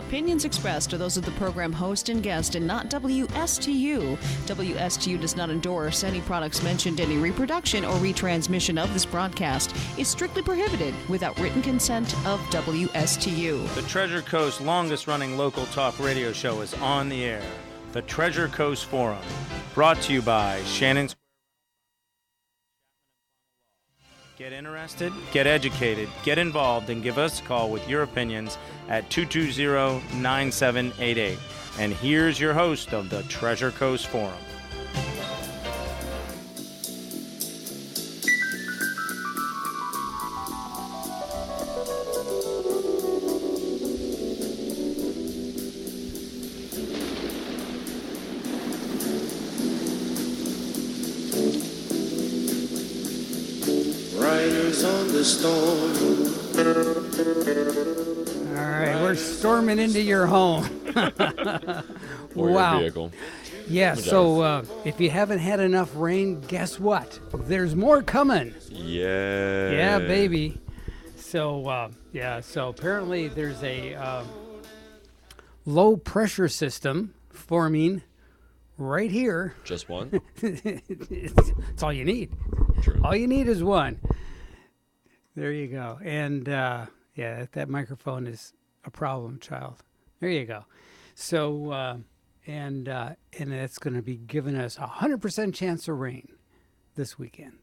Opinions expressed are those of the program host and guest and not WSTU. WSTU does not endorse any products mentioned. Any reproduction or retransmission of this broadcast is strictly prohibited without written consent of WSTU. The Treasure Coast longest-running local talk radio show is on the air. The Treasure Coast Forum, brought to you by Shannon. Get interested, get educated, get involved, and give us a call with your opinions at 220-9788. And here's your host of the Treasure Coast Forum. Riders on the storm. All right, we're storming into your home. Or wow. your vehicle. Yeah, so if you haven't had enough rain, guess what? There's more coming. Yeah. Yeah, baby. So, so apparently there's a low pressure system forming right here. Just one? It's all you need. True. All you need is one. There you go. And that microphone is a problem child. There you go. So and it's going to be giving us 100% chance of rain this weekend.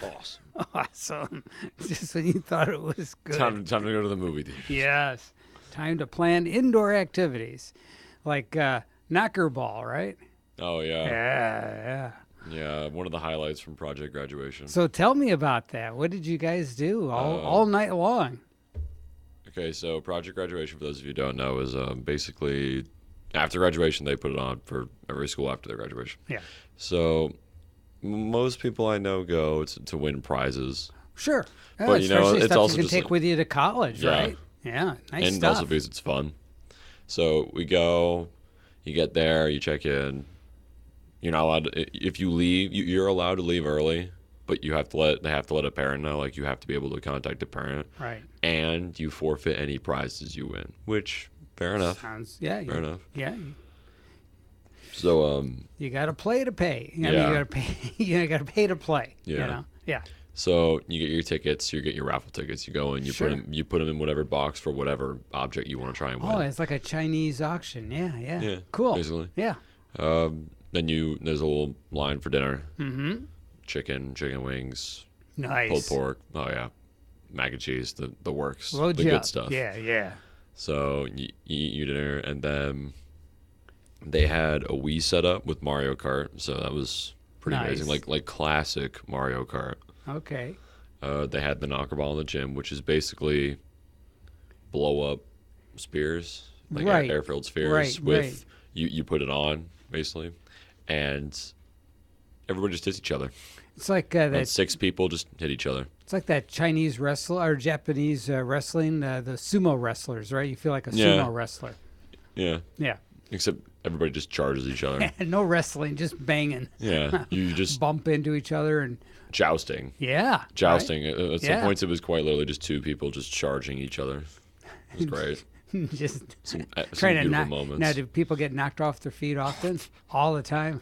Awesome. Awesome. Just when you thought it was good. Time to go to the movie theater. Yes. Time to plan indoor activities like knocker ball, right? Oh, yeah. Yeah. Yeah, one of the highlights from Project Graduation. So tell me about that. What did you guys do all night long? Okay, so Project Graduation, for those of you who don't know, is basically after graduation, they put it on for every school after their graduation. Yeah. So most people I know go to win prizes. Sure. Yeah, But, you know, especially it's stuff also you can just take like- with you to college, Yeah. right? Yeah, nice And stuff. also because it's fun. So we go, you get there, you check in. You're not allowed to, if you leave, you're allowed to leave early, but they have to let a parent know, like you have to be able to contact a parent. Right. And you forfeit any prizes you win, which, fair enough. Fair enough. Yeah. So, You got to play to pay. I mean, Yeah. you got to pay. You got to pay to play. Yeah. You know? Yeah. so you get your tickets, you get your raffle tickets, you go and you Sure. put them in whatever box for whatever object you want to try and win. Oh, it's like a Chinese auction. Yeah. Yeah, Cool. basically. Yeah. Then there's a little line for dinner. Mm-hmm. Chicken wings, Nice. pulled pork. Oh yeah, mac and cheese, the works, Load the you good up. stuff. Yeah. So you eat your dinner, and then they had a Wii set up with Mario Kart. So that was pretty Nice. amazing, like classic Mario Kart. Okay. They had the knocker ball in the gym, which is basically blow up spears, like Right. air-filled spheres. Right, with right. you put it on basically, and everybody just hits each other. It's like And that. 6 people just hit each other. It's like that Chinese wrestler or Japanese wrestling, the sumo wrestlers, right? You feel like a Yeah. sumo wrestler. Yeah, Yeah. except everybody just charges each other. No wrestling, just banging. Yeah, you just Bump into each other and jousting. yeah. Jousting. At some Yeah. points, it was quite literally just 2 people just charging each other. It was great. Right? Just Some trying to beautiful knock. moments. Now, do people get knocked off their feet often? All the time?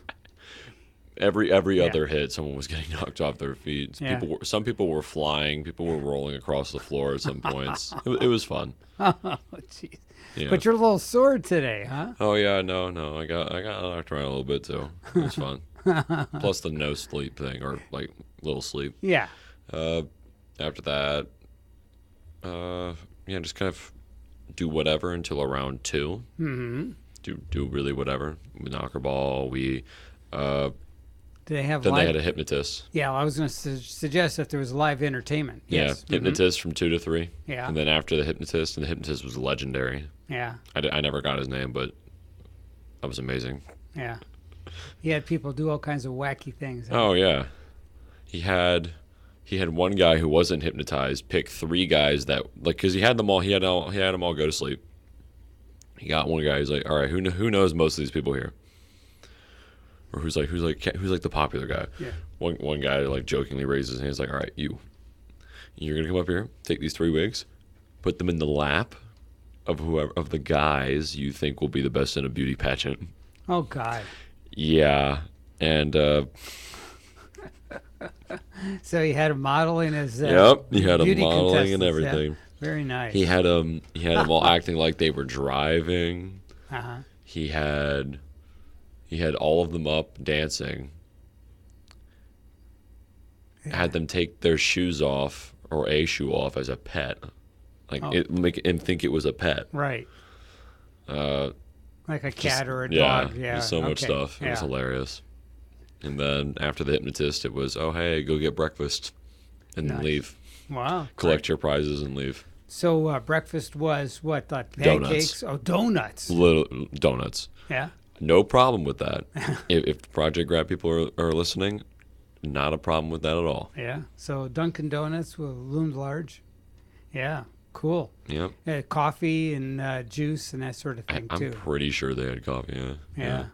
Every Yeah. other hit, someone was getting knocked off their feet. Yeah. Some people were flying. People were rolling across the floor at some points. It was fun. Oh, jeez. Yeah. But you're a little sore today, huh? Oh yeah, no. I got knocked around a little bit too. It was fun. Plus the no sleep thing, or like little sleep. Yeah. After that, just kind of do whatever until around 2. Mm-hmm. Do really whatever. We knocker ball. We Do they have then live? they had a hypnotist. Yeah, I was going to suggest if there was live entertainment. Yes. Yeah, hypnotist from 2 to 3. Yeah. And then after the hypnotist, and the hypnotist was legendary. Yeah. I never got his name, but that was amazing. Yeah. He had people do all kinds of wacky things. Oh yeah, he had one guy who wasn't hypnotized pick 3 guys that, like, because he had them all go to sleep. He got one guy. He's like, all right, who knows most of these people here, or who's like the popular guy. Yeah. One guy like jokingly raises his hand. He's like, all right, you're gonna come up here, take these 3 wigs, put them in the lap of the guys you think will be the best in a beauty pageant. Oh God. Yeah, and So he had him modeling as yep, he had beauty them modeling and contestants, yeah. everything. Very nice. He had them all acting like they were driving. Uh-huh. He had all of them up dancing. Had them take their shoes off or a shoe off as a pet, like and think it was a pet. Right. Like a cat or a Yeah, dog. Yeah. just so much stuff. It was hilarious. And then after the hypnotist, it was, oh hey, go get breakfast, and then leave. Wow. Collect your prizes and leave. So breakfast was what? Pancakes? Donuts. Oh, donuts. Little donuts. Yeah. No problem with that. if the Project Grad people are listening, not a problem with that at all. Yeah. So Dunkin' Donuts loomed large. Yeah. Cool. Yep. Coffee and juice and that sort of thing I'm too. pretty sure they had coffee. Yeah. Yeah.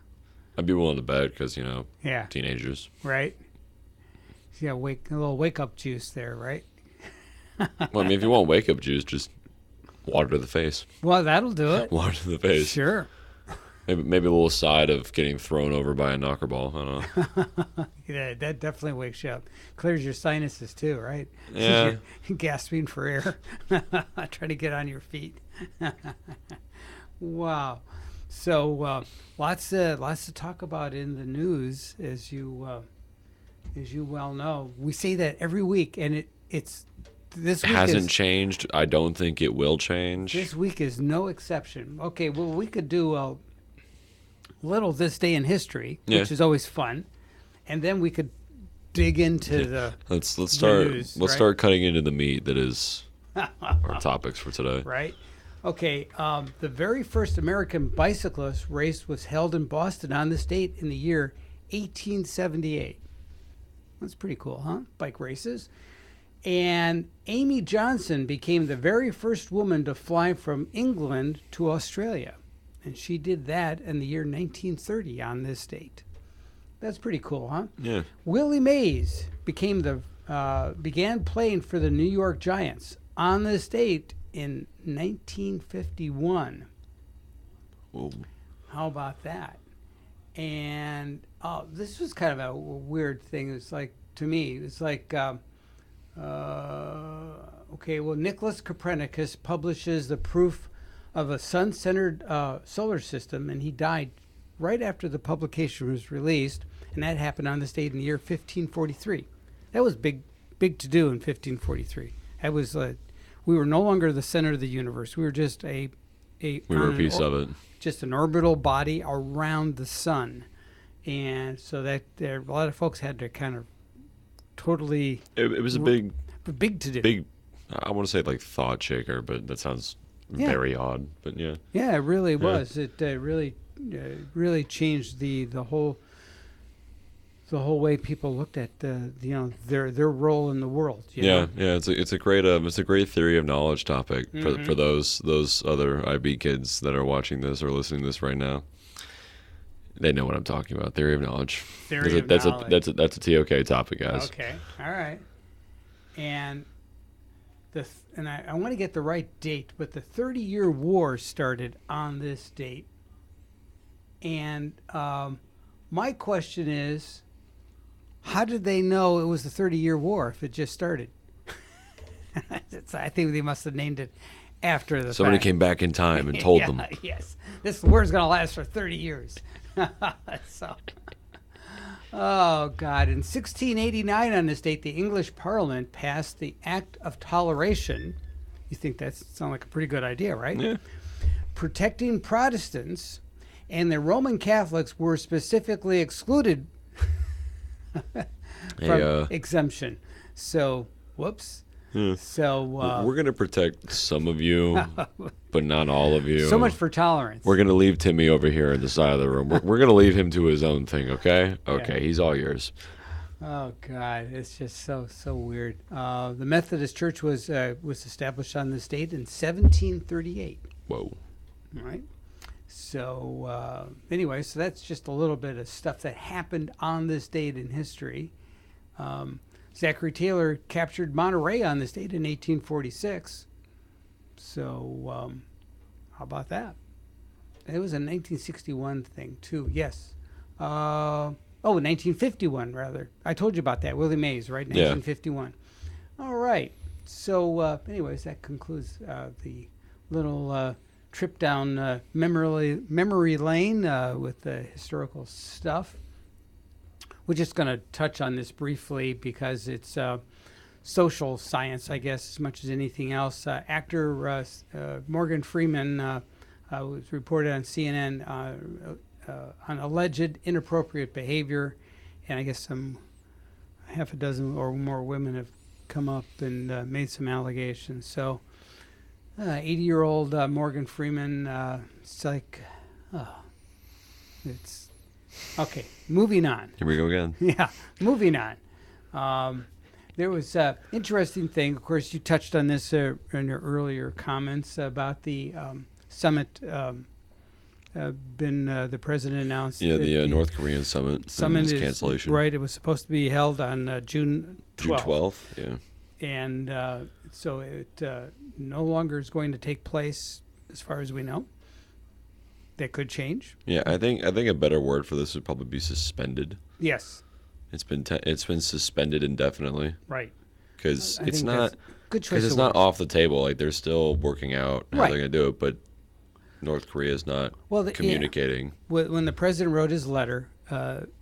I'd be willing to bet because Yeah. teenagers. Right. Yeah. A little wake up juice there, right? Well, I mean, if you want wake up juice, just water to the face. Well, that'll do it. Water to the face. Sure. Maybe a little side of getting thrown over by a knocker ball. I don't know. Yeah, that definitely wakes you up. Clears your sinuses too, right? Yeah. You're gasping for air. Trying to get on your feet. Wow. So lots to talk about in the news, as you well know. We say that every week, and it's this week hasn't changed. I don't think it will change. This week is no exception. Okay, well, we could do a little this day in history, which is always fun, and then we could dig into the let's start news, let's right? start cutting into the meat that is our topics for today. Right. Okay. The very first American bicyclist race was held in Boston on this date in the year 1878. That's pretty cool, huh? Bike races. And Amy Johnson became the very first woman to fly from England to Australia. And she did that in the year 1930 on this date. That's pretty cool, huh? Yeah. Willie Mays began playing for the New York Giants on this date in 1951. Whoa. How about that? And this was kind of a weird thing. It's like, to me, it's like, Nicholas Copernicus publishes the proof of a sun-centered solar system, and he died right after the publication was released, and that happened on this date in the year 1543. That was big to do in 1543. That was we were no longer the center of the universe. We were just we were a piece of it. Just an orbital body around the sun, and so that a lot of folks had to kind of totally. It was a big to do. Big. I want to say like thought shaker, but that sounds very odd. But yeah. Yeah, it really was. It really changed the whole way people looked at their role in the world. Yeah. It's a great theory of knowledge topic for those other IB kids that are watching this or listening to this right now. They know what I'm talking about. Theory of knowledge. That's a TOK topic, guys. Okay. All right. And I want to get the right date, but the 30-year war started on this date. And my question is, how did they know it was the 30-year war if it just started? I think they must have named it after the Somebody fact. came back in time and told them. Yes. This war is going to last for 30 years. Oh, God. In 1689 on this date, the English Parliament passed the Act of Toleration. You think that sounds like a pretty good idea, right? Yeah. Protecting Protestants, and the Roman Catholics were specifically excluded from exemption. So, whoops. So we're going to protect some of you, but not all of you. So much for tolerance. We're going to leave Timmy over here in the side of the room. We're going to leave him to his own thing, okay? Okay, he's all yours. Oh, God, it's just so weird. The Methodist Church was established on this date in 1738. Whoa. All right. So anyway, so that's just a little bit of stuff that happened on this date in history. Zachary Taylor captured Monterey on this date in 1846. So How about that? It was a 1961 thing, too. Yes. 1951, rather. I told you about that. Willie Mays, right? 1951. Yeah. All right. So, anyways, that concludes the little trip down memory lane with the historical stuff. We're just going to touch on this briefly because it's social science, I guess, as much as anything else. Actor Morgan Freeman was reported on CNN on alleged inappropriate behavior, and I guess some half a dozen or more women have come up and made some allegations. So 80-year-old Morgan Freeman, it's like, it's okay. Moving on. Here we go again. Yeah, moving on. There was an interesting thing. Of course, you touched on this in your earlier comments about the summit. The president announced. Yeah, the North Korean summit. Summit is cancellation. Right. It was supposed to be held on June 12th. June 12th. Yeah. And so it no longer is going to take place, as far as we know. That could change. Yeah, I think a better word for this would probably be suspended. Yes. It's been suspended indefinitely. Right. Because I it's think not that's good choice because it's of not words. off the table. Like they're still working out how Right. they're gonna do it, but North Korea is not communicating. Yeah. When the president wrote his letter,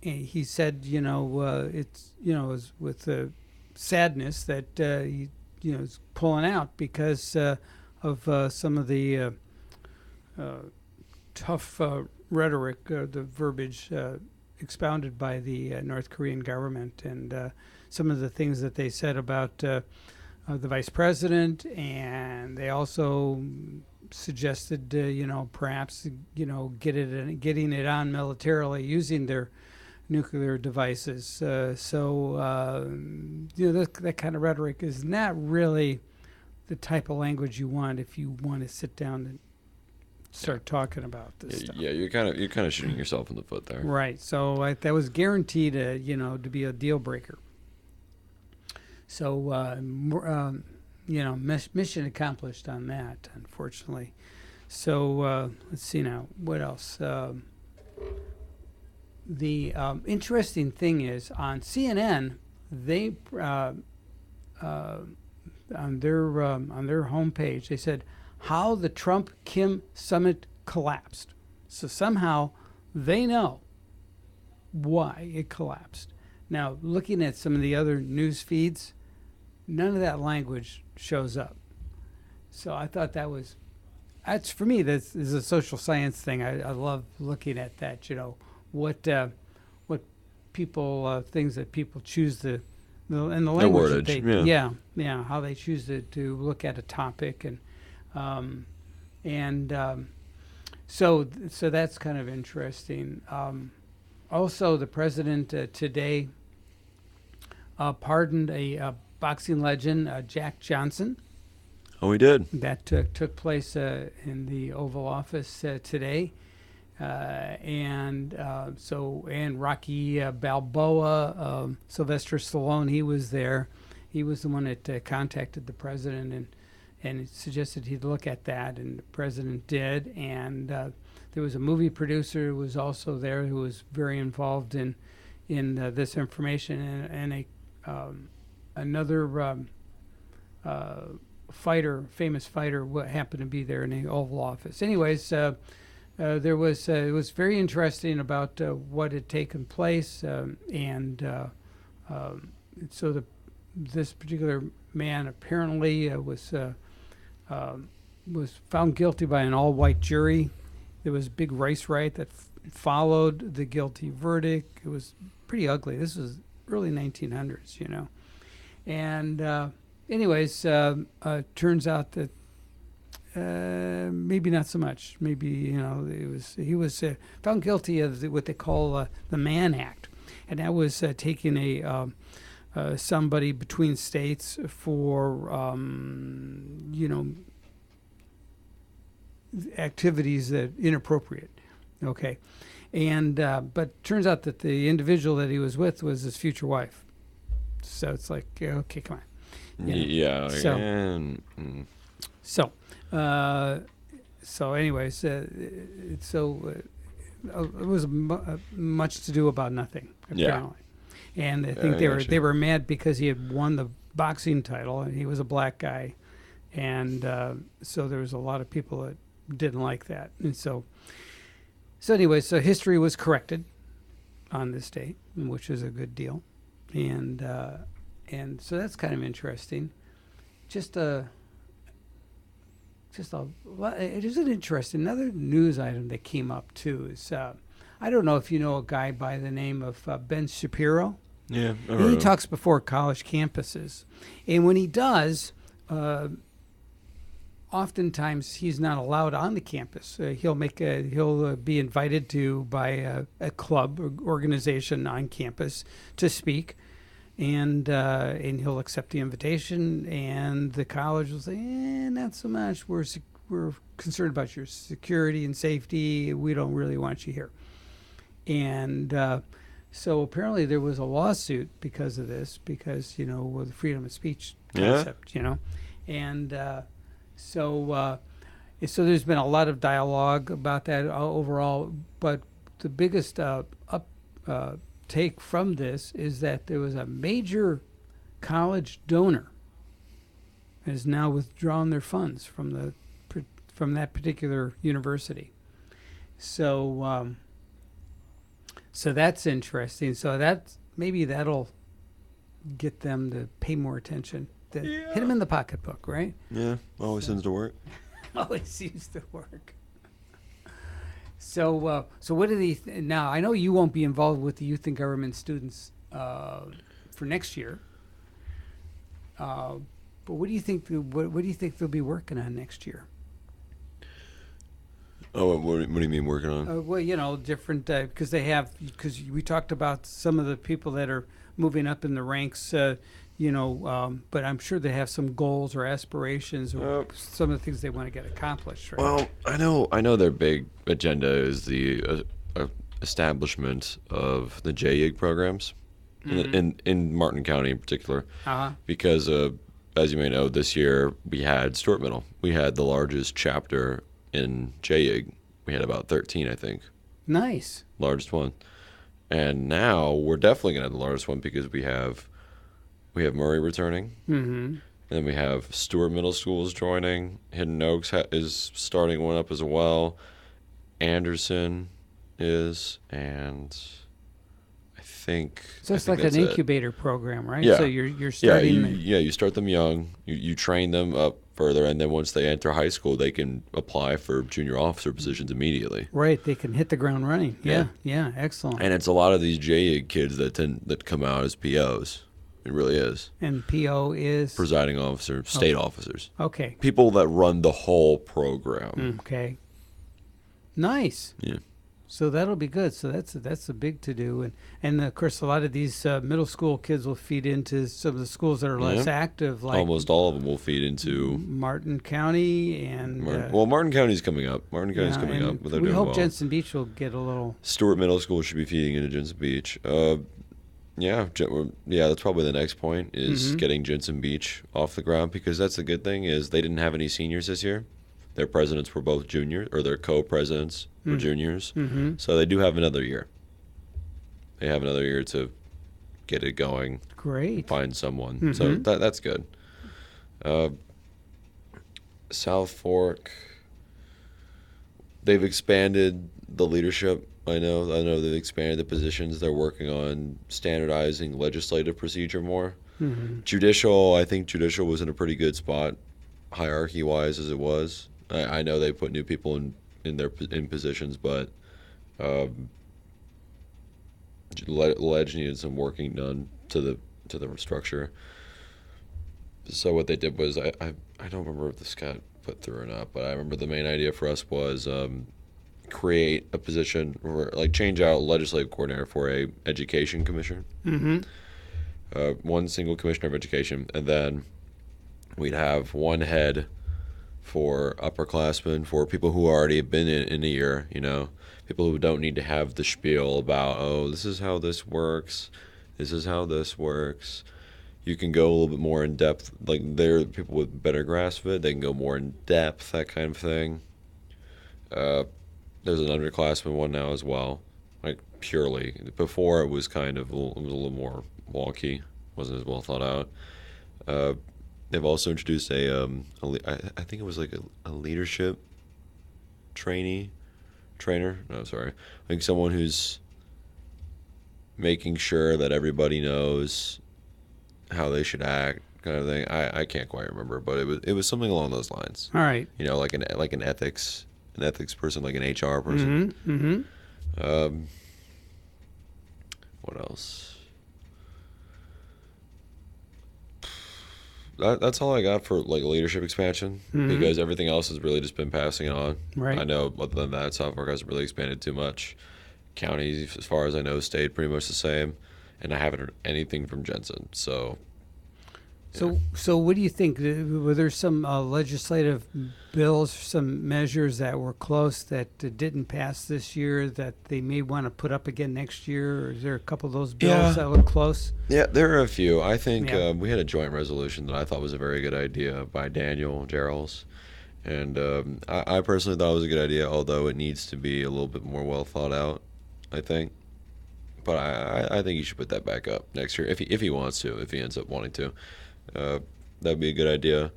he said, it's it was with sadness that he is pulling out because of some of the tough rhetoric, the verbiage expounded by the North Korean government, and some of the things that they said about the vice president, and they also suggested, perhaps, getting it on militarily using their nuclear devices. That kind of rhetoric is not really the type of language you want if you want to sit down and start talking about this stuff. Yeah, you're kind of shooting yourself in the foot there. Right. So that was guaranteed, to be a deal breaker. So, mission accomplished on that, unfortunately. So let's see now. What else? The interesting thing is on CNN, they on their homepage they said how the Trump-Kim summit collapsed. So somehow they know why it collapsed. Now, looking at some of the other news feeds, none of that language shows up. So I thought that's for me, this is a social science thing. I love looking at that, what people, things that people choose and the language that they, how they choose to look at a topic. So that's kind of interesting. Also, the president today pardoned a boxing legend, Jack Johnson. Oh, he did. That took place in the Oval Office today, and Rocky Balboa, Sylvester Stallone, he was there. He was the one that contacted the president and suggested he'd look at that, and the president did. And there was a movie producer who was also there who was very involved in this information, and another famous fighter, happened to be there in the Oval Office. Anyways, it was very interesting about what had taken place, so this particular man apparently was found guilty by an all-white jury. There was a big race riot that followed the guilty verdict. It was pretty ugly. This was early 1900s, And anyways, turns out that maybe not so much. Maybe, he was found guilty of what they call the Mann Act. And that was taking somebody between states for, activities that inappropriate. Okay. And, but turns out that the individual that he was with was his future wife. So it's like, okay, come on. Yeah. So so anyways, it was much to do about nothing, Yeah. apparently. And I think they were mad because he had won the boxing title and he was a black guy, and so there was a lot of people that didn't like that. And so anyway, so history was corrected on this day, which is a good deal, and so that's kind of interesting. It is an interesting. Another news item that came up too is I don't know if you know a guy by the name of Ben Shapiro. Yeah, He talks before college campuses, and when he does, oftentimes he's not allowed on the campus. He'll be invited to by a club or organization on campus to speak, and he'll accept the invitation, and the college will say, not so much. We're concerned about your security and safety. We don't really want you here. And so apparently there was a lawsuit because of this, because, with the freedom of speech concept, and so there's been a lot of dialogue about that overall, but the biggest take from this is that there was a major college donor has now withdrawn their funds from that particular university. So that's interesting. So that'll get them to pay more attention. Hit them in the pocketbook, right? Yeah, always seems to work. Always seems to work. So what do now? I know you won't be involved with the youth and government students for next year. But what do you think? What do you think they'll be working on next year? Oh, what do you mean working on? Well, different because we talked about some of the people that are moving up in the ranks. But I'm sure they have some goals or aspirations or some of the things they want to get accomplished. Right? Well, I know their big agenda is the establishment of the JIG programs in Martin County in particular, because as you may know, this year we had Stuart Middle. We had the largest chapter in JIG. We had about 13, I think. Nice. Largest one. And now we're definitely going to have the largest one because we have Murray returning. Mm-hmm. And then we have Stuart Middle Schools joining. Hidden Oaks is starting one up as well. Anderson is, and I think... So it's like an incubator program, right? Yeah. So you're starting... You start them young. You train them up further, and then once they enter high school, they can apply for junior officer positions immediately. Right, they can hit the ground running. Yeah, excellent. And it's a lot of these JIG kids that come out as POs. It really is. And PO is? Presiding officer, state officers. Okay. People that run the whole program. Okay. Nice. Yeah. So that'll be good. So that's a big to do, and of course a lot of these middle school kids will feed into some of the schools that are less active. Like almost all of them will feed into Martin County and Martin County's coming up. Martin County's coming up. But we hope Jensen Beach will get a little. Stuart Middle School should be feeding into Jensen Beach. That's probably the next point is getting Jensen Beach off the ground, because that's the good thing is they didn't have any seniors this year. Their presidents were both juniors, or their co-presidents were juniors. Mm-hmm. So they do have another year. They have another year to get it going. Great. Find someone. Mm-hmm. So that's good. South Fork, they've expanded the leadership. I know they've expanded the positions. They're working on standardizing legislative procedure more. Mm-hmm. I think judicial was in a pretty good spot, hierarchy-wise as it was. I know they put new people in positions, but Ledge needed some working done to the structure. So what they did was I don't remember if this got put through or not, but I remember the main idea for us was create a position or change out legislative coordinator for a education commissioner. Mm-hmm. One single commissioner of education, and then we'd have one head for upperclassmen, for people who already have been in a year, people who don't need to have the spiel about, this is how this works, this is how this works. You can go a little bit more in depth, they're people with better grasp of it, they can go more in depth, that kind of thing. There's an underclassman one now as well. Like purely before it was kind of it was a little more wonky, wasn't as well thought out. They've also introduced I think it was like a leadership trainer. No, sorry, I think someone who's making sure that everybody knows how they should act, kind of thing. I can't quite remember, but it was something along those lines. All right. You know, like an ethics person, like an HR person. What else? That's all I got for like leadership expansion, because everything else has really just been passing it on. Right. I know other than that, South Park hasn't really expanded too much. Counties, as far as I know, stayed pretty much the same, and I haven't heard anything from Jensen. So So what do you think? Were there some legislative bills, some measures that were close that didn't pass this year that they may want to put up again next year? Or is there a couple of those bills that look close? Yeah, there are a few. I think Yeah. we had a joint resolution that I thought was a very good idea by Daniel Gerals. And I personally thought it was a good idea, although it needs to be a little bit more well thought out, I think. But I think he should put that back up next year if he wants to, if he ends up wanting to. That'd be a good idea.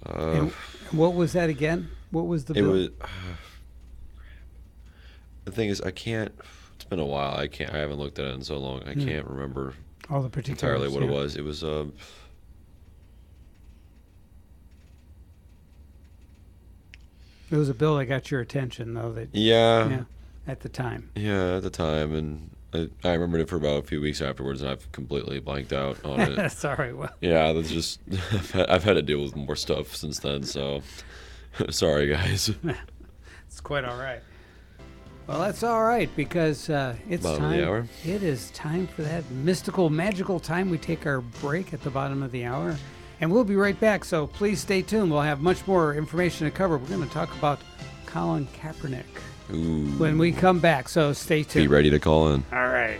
And what was that again? What was the It bill? was. The thing is, I can't. It's been a while. I haven't looked at it in so long. I can't remember All the particulars. entirely what it yeah. was. It was. It was a bill that got your attention, though. Yeah. At the time. Yeah, at the time, and I remembered it for about a few weeks afterwards, and I've completely blanked out on it. That's all right. Well, Yeah, that's just I've had to deal with more stuff since then. So sorry, guys. it's quite all right. Well, that's all right because it's Bottom of time. the hour. It is time for that mystical, magical time. We take our break at the bottom of the hour, and we'll be right back. So please stay tuned. We'll have much more information to cover. We're going to talk about Colin Kaepernick Ooh. when we come back. So stay Be tuned. ready to call in. All right.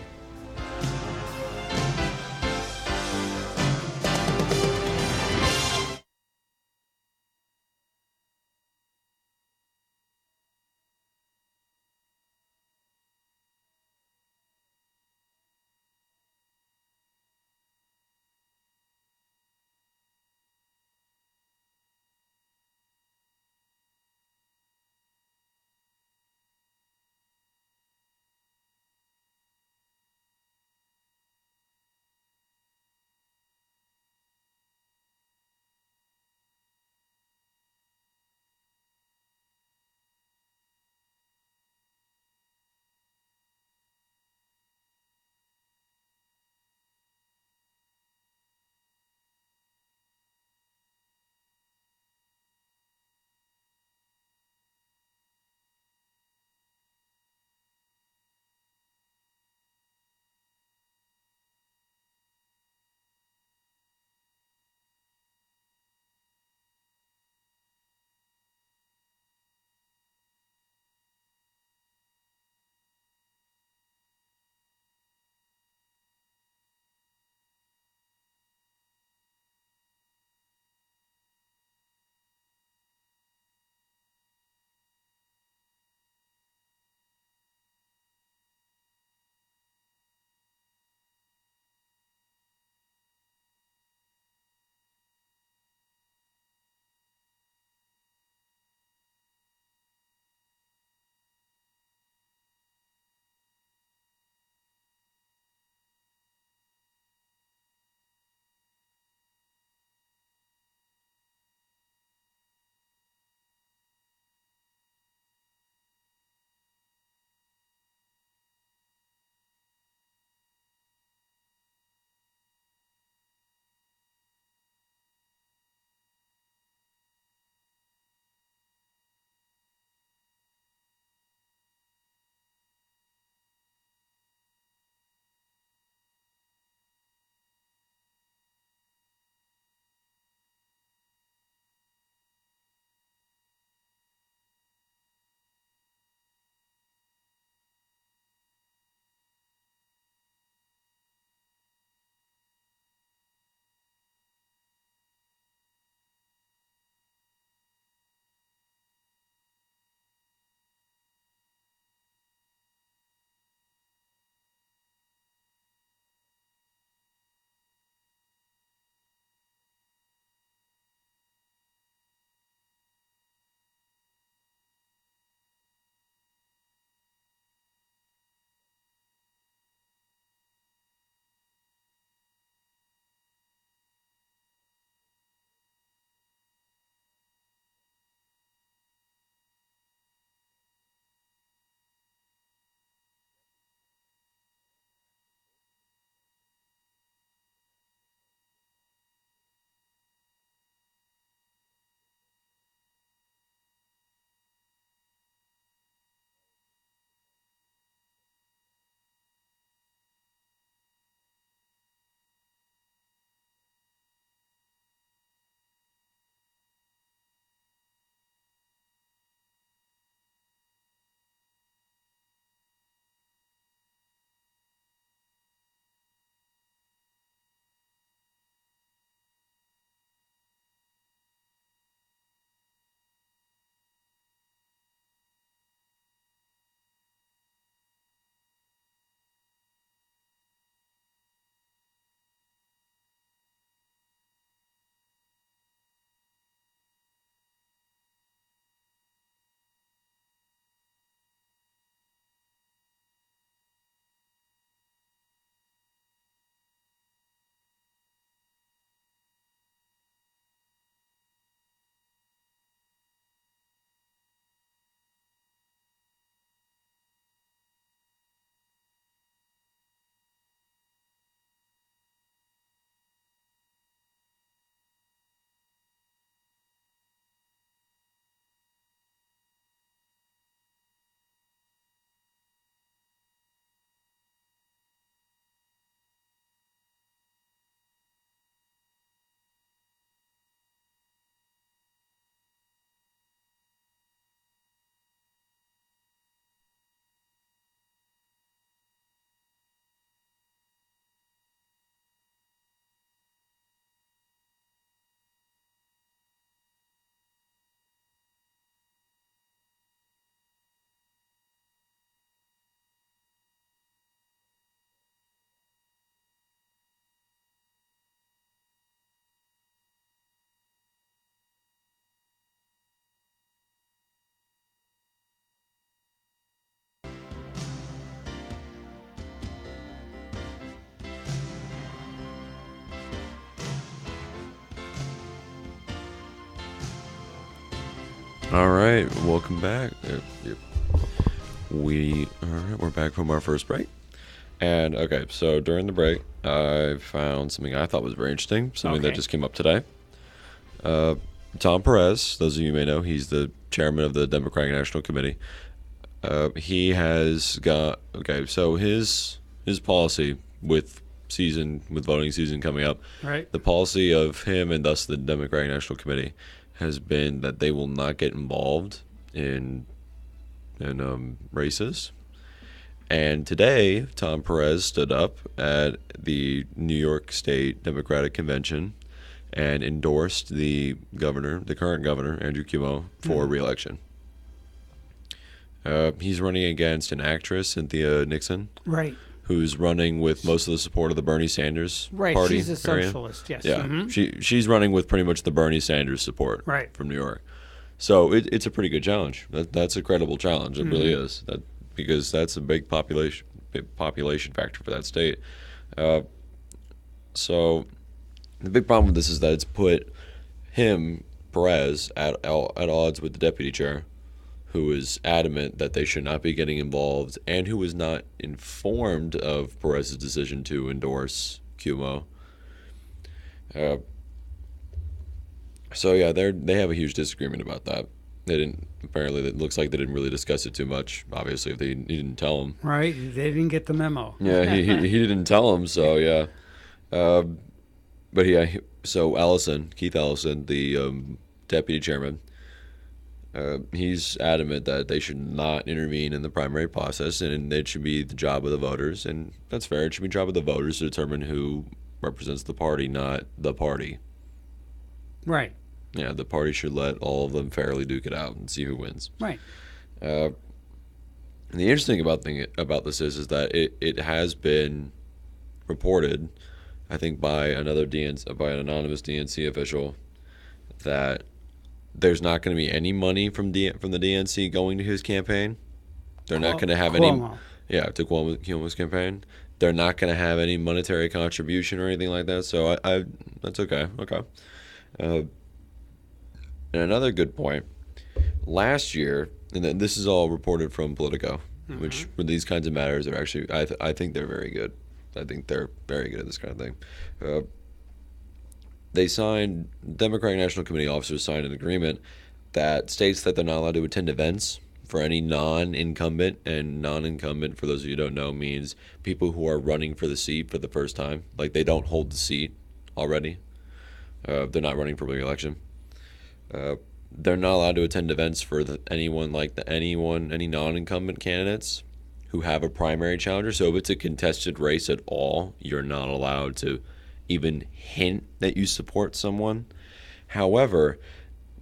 All right, welcome back. Yep. We're back from our first break. And okay, so during the break, I found something I thought was very interesting, something that just came up today. Tom Perez, those of you may know, he's the chairman of the Democratic National Committee. He has got so his policy with voting season coming up, Right. the policy of him and thus the Democratic National Committee has been that they will not get involved in races. And today, Tom Perez stood up at the New York State Democratic Convention and endorsed the current governor, Andrew Cuomo, for re-election. He's running against an actress, Cynthia Nixon, Right. who's running with most of the support of the Bernie Sanders Right. party. She's a socialist, yes. Yeah, Mm-hmm. she's running with pretty much the Bernie Sanders support from New York. So it's a pretty good challenge. That's a credible challenge. It really is. Because that's a big population factor for that state. So the big problem with this is that it's put him, Perez, at odds with the deputy chair, who is adamant that they should not be getting involved and who was not informed of Perez's decision to endorse Cuomo. So yeah, they have a huge disagreement about that. They didn't. Apparently, it looks like they didn't really discuss it too much. Obviously, if he didn't tell him. Right. They didn't get the memo. Yeah, he didn't tell him. So yeah, but yeah. So Keith Ellison, the deputy chairman, he's adamant that they should not intervene in the primary process, and it should be the job of the voters, and that's fair. It should be the job of the voters to determine who represents the party, not the party. Right. Yeah, the party should let all of them fairly duke it out and see who wins. Right. And the interesting about this is that it has been reported, I think by an anonymous DNC official, that there's not going to be any money from the DNC going to his campaign. They're not going to have Cuomo. to Cuomo's campaign. They're not going to have any monetary contribution or anything like that. So I that's okay. Okay. And another good point, last year, and then this is all reported from Politico, which with these kinds of matters are actually, I think they're very good. I think they're very good at this kind of thing. Democratic National Committee officers signed an agreement that states that they're not allowed to attend events for any non-incumbent, and non-incumbent, for those of you who don't know, means people who are running for the seat for the first time. Like they don't hold the seat already. They're not running for re-election. They're not allowed to attend events for any non-incumbent candidates who have a primary challenger. So if it's a contested race at all, you're not allowed to even hint that you support someone. However,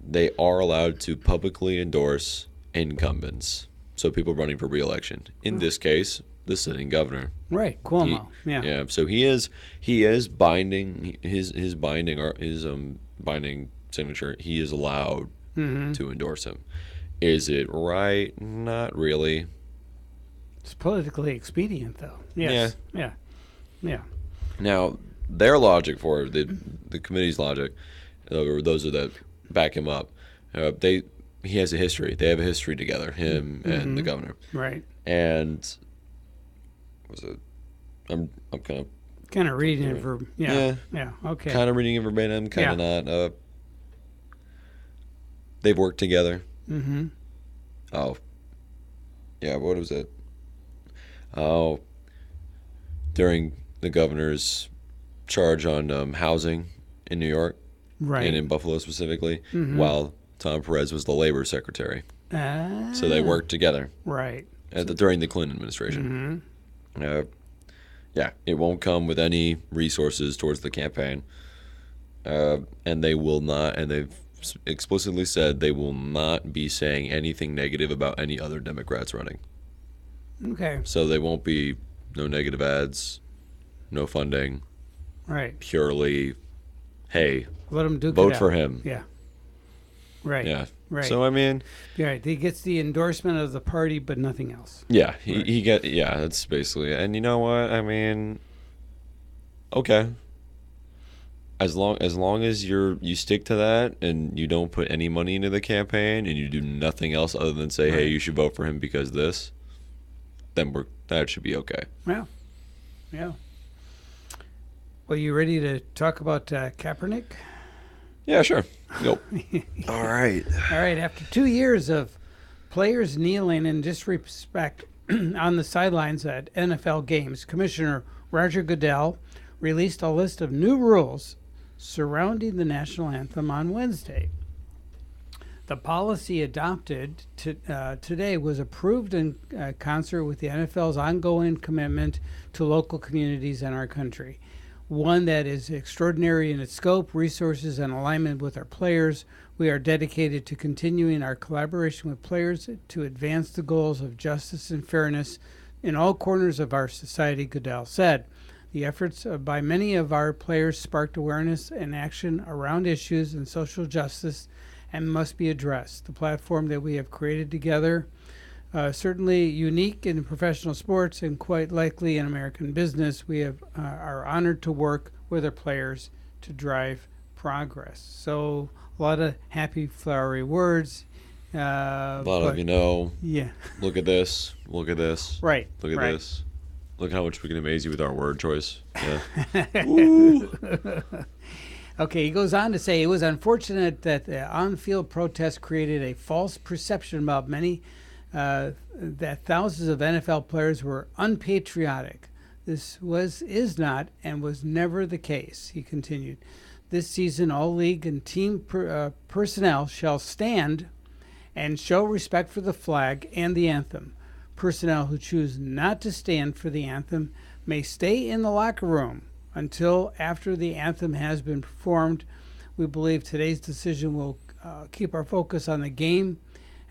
they are allowed to publicly endorse incumbents. So people running for re-election. In this case, the sitting governor. Right. Cuomo. Yeah. So he is binding his binding signature. He is allowed to endorse him. Is it right? Not really. It's politically expedient, though. Yes. Yeah. Now, their logic for it, the committee's logic, or those that back him up, he has a history. They have a history together, him and the governor. Right. And I'm kind of reading it for yeah. Okay. Kind of reading it verbatim, kind of not. They've worked together. Oh, yeah. What was it? Oh, during the governor's charge on housing in New York, right, and in Buffalo specifically, while Tom Perez was the labor secretary. So they worked together. Right. During the Clinton administration. Yeah, it won't come with any resources towards the campaign, and they will not. And they've explicitly said they will not be saying anything negative about any other Democrats running. Okay. So they won't be no negative ads, no funding. Right. Purely, hey, let him vote for him. Yeah. Right. Yeah. Right. So I mean, right. He gets the endorsement of the party, but nothing else. Yeah. That's basically it. And you know what? I mean, okay. as long as you stick to that and you don't put any money into the campaign and you do nothing else other than say, hey, you should vote for him because this, then that should be okay. Yeah. Yeah. Well, you ready to talk about Kaepernick? Yeah, sure. Nope. All right. All right. After 2 years of players kneeling in disrespect on the sidelines at NFL games, Commissioner Roger Goodell released a list of new rules surrounding the national anthem on Wednesday. The policy adopted today was approved in concert with the NFL's ongoing commitment to local communities in our country, one that is extraordinary in its scope, resources, and alignment with our players. We are dedicated to continuing our collaboration with players to advance the goals of justice and fairness in all corners of our society, Goodell said. The efforts by many of our players sparked awareness and action around issues and social justice and must be addressed. The platform that we have created together, certainly unique in professional sports and quite likely in American business, we are honored to work with our players to drive progress. So a lot of happy, flowery words. A lot of, yeah. Look at this. Look at this. Right. Look at this. Look how much we can amaze you with our word choice. Yeah. Okay, he goes on to say it was unfortunate that the on-field protest created a false perception about many that thousands of NFL players were unpatriotic. This is not and was never the case, he continued. This season, all league and team personnel shall stand and show respect for the flag and the anthem. Personnel who choose not to stand for the anthem may stay in the locker room until after the anthem has been performed. We believe today's decision will keep our focus on the game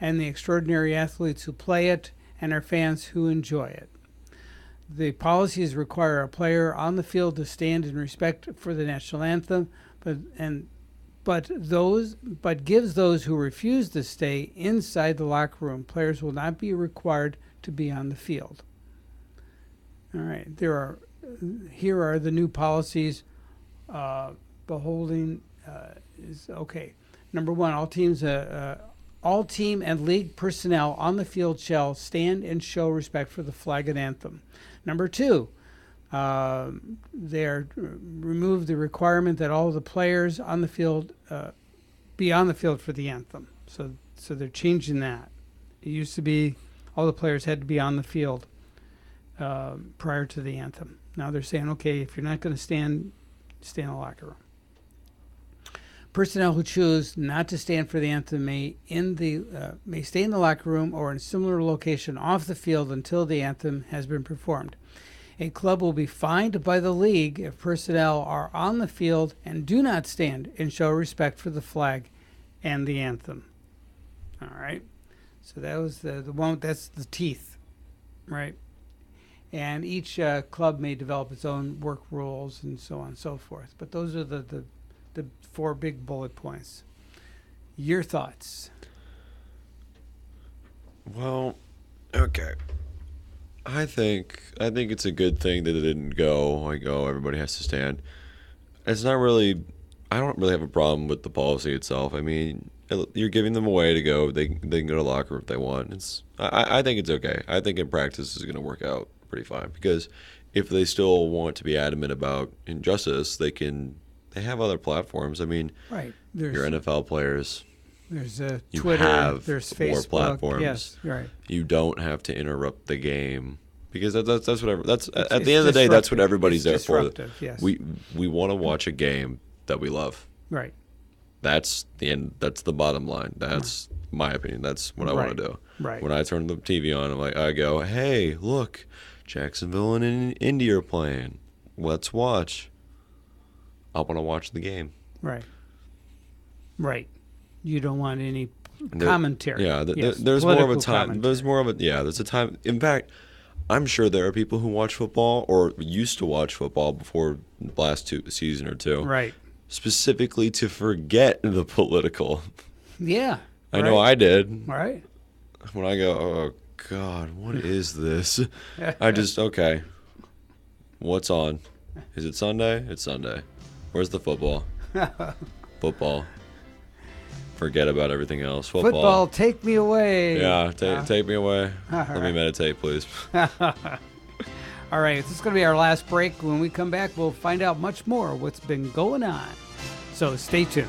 and the extraordinary athletes who play it and our fans who enjoy it. The policies require a player on the field to stand in respect for the national anthem, but gives those who refuse to stay inside the locker room. Players will not be required to be on the field. All right, here are the new policies. Beholding is okay. Number one, all team and league personnel on the field shall stand and show respect for the flag and anthem. Number two, they remove the requirement that all the players on the field be on the field for the anthem. So they're changing that. It used to be all the players had to be on the field prior to the anthem. Now they're saying, okay, if you're not going to stand, stay in the locker room. Personnel who choose not to stand for the anthem may stay in the locker room or in a similar location off the field until the anthem has been performed. A club will be fined by the league if personnel are on the field and do not stand and show respect for the flag and the anthem. All right. So that was the one. That's the teeth, right? And each club may develop its own work rules and so on and so forth. But those are the 4 big bullet points. Your thoughts? Well, okay. I think it's a good thing that it didn't go like, oh, everybody has to stand. It's not really. I don't really have a problem with the policy itself. I mean, you're giving them a way to go. They can go to the locker room if they want. I think it's okay. I think in practice it's going to work out pretty fine because if they still want to be adamant about injustice, they have other platforms. I mean, right. Your NFL players. There's you Twitter. have There's Facebook. more platforms. Yes, right. You don't have to interrupt the game because that's whatever. That's at the end of the day, that's what everybody's there for. Yes. We want to watch a game that we love. Right. That's the end. That's the bottom line. That's my opinion. That's what I want to do. Right. When I turn the TV on, I go, hey, look, Jacksonville and Indy are playing. Let's watch. I want to watch the game. Right. Right. You don't want any commentary. Yeah, Yes, there's more of a time. commentary. There's more of a there's a time. In fact, I'm sure there are people who watch football or used to watch football before last season or two. Right. Specifically to forget the political. Yeah. I know I did. Right. When I go, oh God, what is this? I just okay. What's on? Is it Sunday? It's Sunday. Where's the football? Football. Forget about everything else. Football, take me away. Yeah, take me away. Let me meditate, please. All right, this is going to be our last break. When we come back, we'll find out much more of what's been going on. So stay tuned.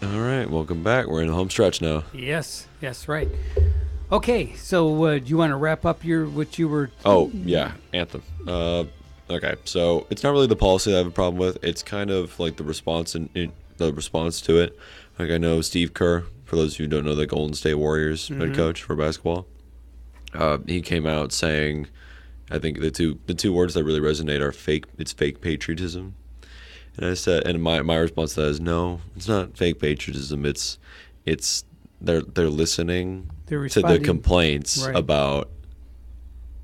All right, welcome back. We're in the home stretch now. Yes, right. Okay, so do you want to wrap up what you were? Oh yeah, anthem. Okay, so it's not really the policy that I have a problem with. It's kind of like the response the response to it. Like I know Steve Kerr, for those of you who don't know, the Golden State Warriors head coach for basketball. He came out saying, I think the two words that really resonate are fake. It's fake patriotism. And I said, and my response to that is no, it's not fake patriotism. It's they're listening to the complaints about,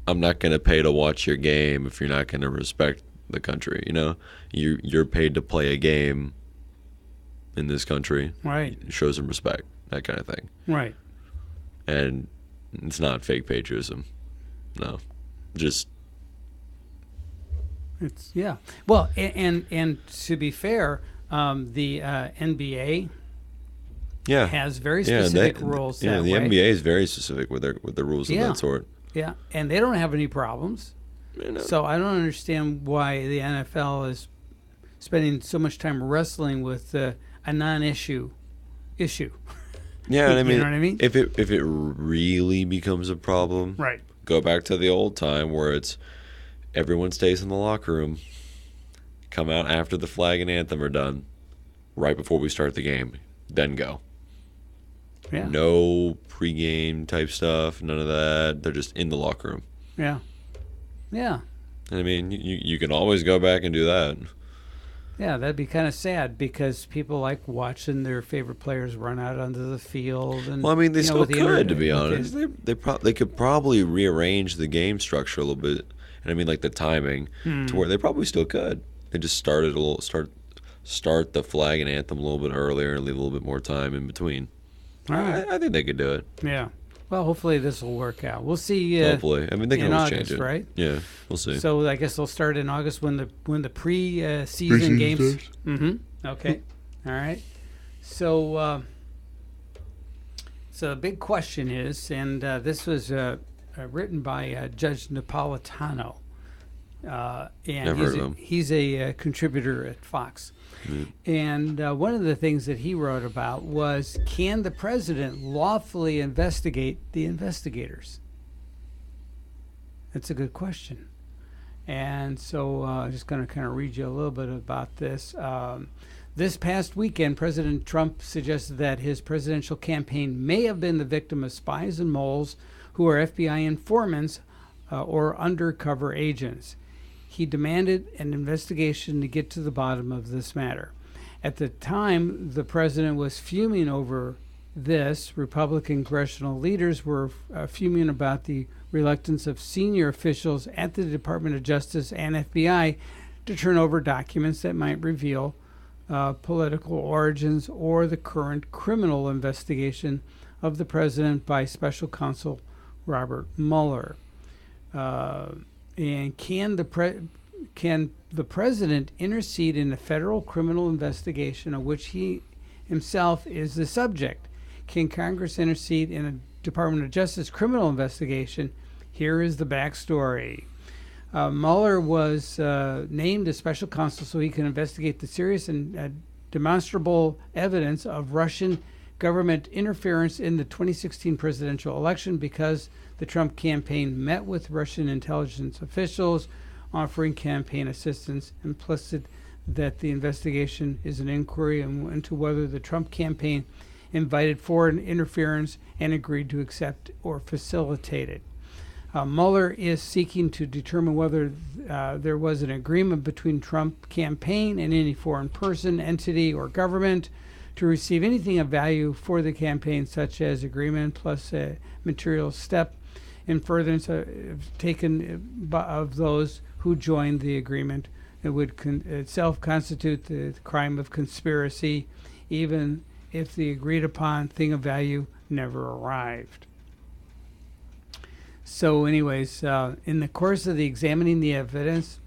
I'm not going to pay to watch your game if you're not going to respect the country. You know, you're paid to play a game in this country. Right. Show some respect, that kind of thing. Right. And it's not fake patriotism. No, just. It's Well, and to be fair, the NBA. Yeah. Has very specific rules. Yeah, the NBA is very specific with their rules of that sort. Yeah, and they don't have any problems. So I don't understand why the NFL is spending so much time wrestling with a non-issue issue. Yeah, and I mean, you know what I mean? If it really becomes a problem, right? Go back to the old time where it's everyone stays in the locker room, come out after the flag and anthem are done, right before we start the game, then go. Yeah. No pregame type stuff, none of that. They're just in the locker room. Yeah. Yeah. And I mean, you can always go back and do that. Yeah, that'd be kind of sad because people like watching their favorite players run out onto the field. And, well, I mean, they still could, to be okay. honest. They could probably rearrange the game structure a little bit. And I mean, like the timing to where they probably still could. They just start the flag and anthem a little bit earlier and leave a little bit more time in between. All right. I think they could do it. Yeah. Well, hopefully this will work out. We'll see. Hopefully, I mean they can always August, change it, right? Yeah, we'll see. So I guess they'll start in August when the pre-season games. Okay. All right. So the big question is, and this was written by Judge Napolitano, and Never heard of him. He's a contributor at Fox. And one of the things that he wrote about was, can the president lawfully investigate the investigators? That's a good question. And so I'm just going to kind of read you a little bit about this. This past weekend, President Trump suggested that his presidential campaign may have been the victim of spies and moles who are FBI informants or undercover agents. He demanded an investigation to get to the bottom of this matter. At the time, the president was fuming over this. Republican congressional leaders were fuming about the reluctance of senior officials at the Department of Justice and FBI to turn over documents that might reveal political origins or the current criminal investigation of the president by special counsel Robert Mueller. And can the president intercede in a federal criminal investigation of which he himself is the subject? Can Congress intercede in a Department of Justice criminal investigation? Here is the backstory. Mueller was named as special counsel so he can investigate the serious and demonstrable evidence of Russian government interference in the 2016 presidential election because the Trump campaign met with Russian intelligence officials offering campaign assistance. Implicit that the investigation is an inquiry into whether the Trump campaign invited foreign interference and agreed to accept or facilitate it. Mueller is seeking to determine whether there was an agreement between Trump campaign and any foreign person, entity, or government to receive anything of value for the campaign, such as agreement plus a material step in furtherance taken of those who joined the agreement. It would itself constitute the crime of conspiracy, even if the agreed upon thing of value never arrived. So anyways, in the course of the examining the evidence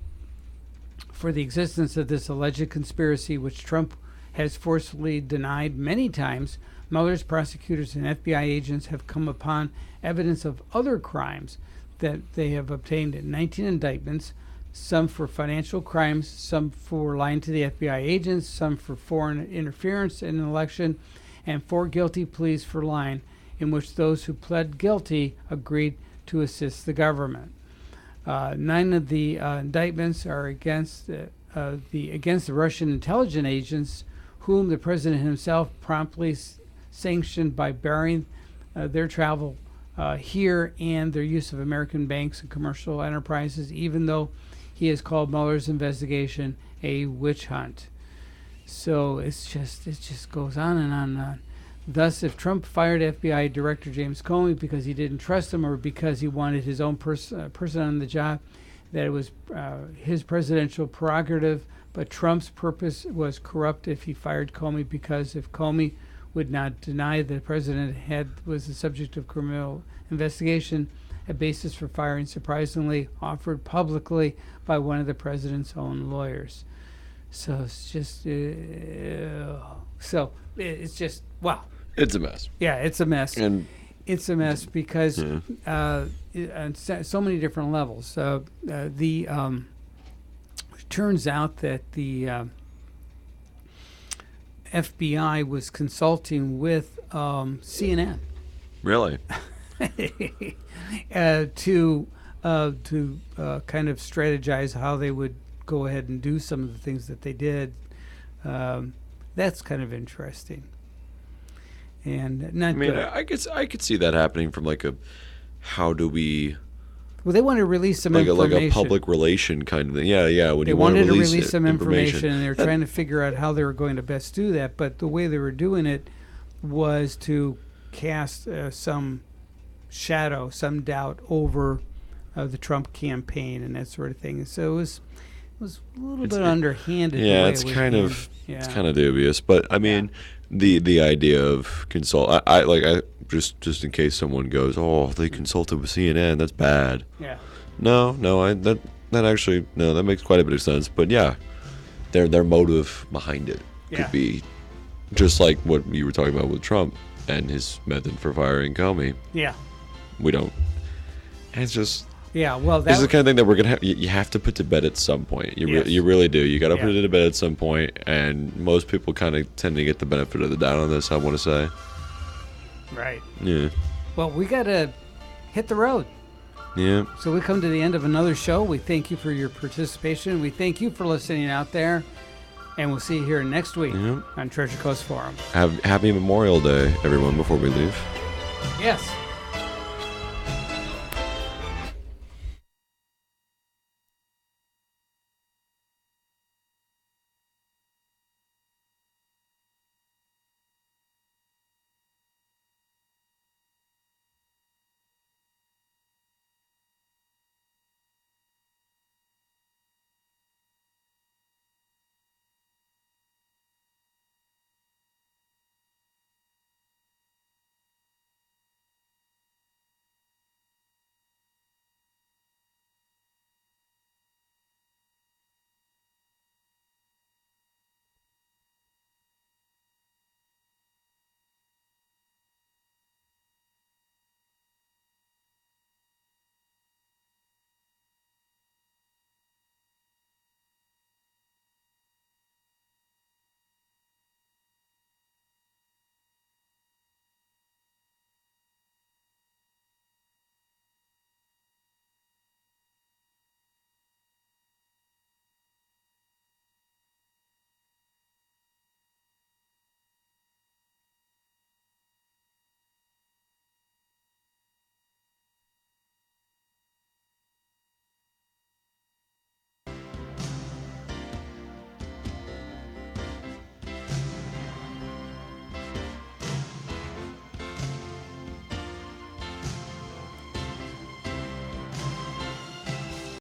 for the existence of this alleged conspiracy, which Trump has forcefully denied many times, Mueller's prosecutors and FBI agents have come upon evidence of other crimes that they have obtained in 19 indictments, some for financial crimes, some for lying to the FBI agents, some for foreign interference in an election, and 4 guilty pleas for lying in which those who pled guilty agreed to assist the government. 9 of the indictments are against the Russian intelligence agents, whom the president himself promptly sanctioned by barring their travel here and their use of American banks and commercial enterprises, even though he has called Mueller's investigation a witch hunt. So it just goes on and on and on. Thus, if Trump fired FBI Director James Comey because he didn't trust him or because he wanted his own person on the job, that it was his presidential prerogative, but Trump's purpose was corrupt if he fired Comey, because if Comey would not deny the president was the subject of criminal investigation, a basis for firing surprisingly offered publicly by one of the president's own lawyers. So it's just, it's just, wow. It's a mess. Yeah, it's a mess. And it's a mess because on so many different levels. It turns out that the FBI was consulting with CNN. really, to kind of strategize how they would go ahead and do some of the things that they did. That's kind of interesting, and not. I mean, good. I could see that happening from like a, how do we, Well, they wanted to release some like information. a public relation kind of thing. Yeah. When They you want wanted to release release some information, and they were That- trying to figure out how they were going to best do that. But the way they were doing it was to cast some shadow, some doubt over the Trump campaign and that sort of thing. So it was a little bit underhanded. the Yeah, way it's it was kind handled. of Yeah. it's kind of dubious. But I mean, the idea of consult. I just in case someone goes, oh, they consulted with CNN. That's bad. Yeah. No, that actually that makes quite a bit of sense. But yeah, their motive behind it Yeah. could be just like what you were talking about with Trump and his method for firing Comey. Yeah. We don't. It's just. Yeah. Well, This is the that kind of thing that we're gonna have. You have to put to bed at some point. Yes. You really do. You got to Yeah. put it to bed at some point, and most people kind of tend to get the benefit of the doubt on this. I want to say. right. Yeah. Well, we got to hit the road. Yeah. So we come to the end of another show. We thank you for your participation. We thank you for listening out there. And we'll see you here next week Yeah. on Treasure Coast Forum. Happy Memorial Day, everyone. Before we leave. Yes.